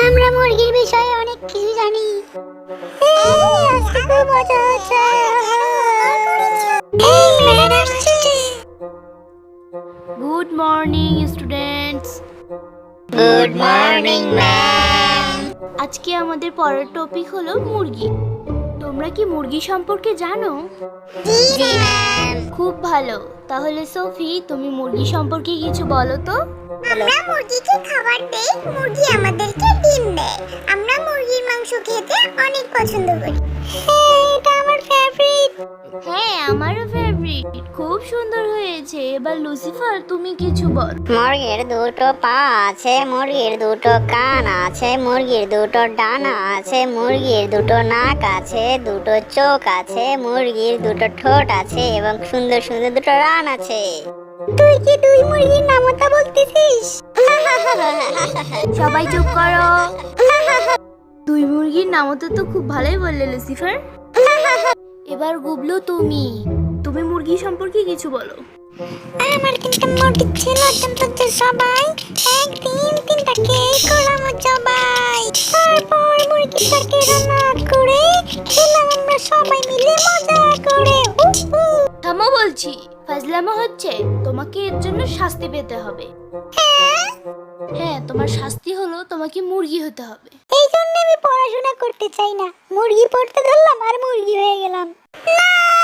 আমরা মুরগির বিষয়ে অনেক কিছু জানি। আজকে খুব মজা হচ্ছে। Good morning students. Good morning ma'am. আজকে আমাদের পড়ার টপিক হলো মুরগি। তোমরা কি মুরগি সম্পর্কে জানো? জি ম্যাম। খুব ভালো। তাহলে সোফি, তুমি মুরগি সম্পর্কে কিছু বলো তো। আমরা মুরগিকে খাবার দেই, মুরগি আমাদেরকে ডিম দেয়। আমরা মুরগির মাংস খেতে অনেক পছন্দ করি। এটা আমার ফেভারিট। হ্যাঁ, আমারও ফেভারিট। খুব সুন্দর হয়েছে। এবার লুসিফার, তুমি কিছু বল। মুরগির দুটো পা আছে, মুরগির দুটো কান আছে, মুরগির দুটো ডানা আছে, মুরগির দুটো নাক আছে, দুটো চোখ আছে, মুরগির দুটো ঠোঁট আছে এবং সুন্দর সুন্দর দুটো রান আছে। তুই কি দুই মুরগির নামতা বলতেছিস? সবাই চুপ করো। দুই মুরগির নামও তো খুব ভালোই বললে লুসিফার। এবার গুবলু, তুমি মুরগি সম্পর্কে কিছু বলো। আমার তিনটা মুরগি ছিল, কিন্তু সবাই একদিন তিনটাকে করলাম জবাই। তারপর মুরগিটাকে রান্না করে খেলাম আমরা সবাই মিলে মজা করে। থামো বলছি, ফাজলামো হচ্ছে। তোমাকে এর জন্য শাস্তি পেতে হবে। হ্যাঁ, তোমার শাস্তি হলো তোমাকে মুরগি হতে হবে। এই জন্য আমি পড়াশোনা করতে চাই না, মুরগি পড়তে ধরলাম আর মুরগি হয়ে গেলাম। না!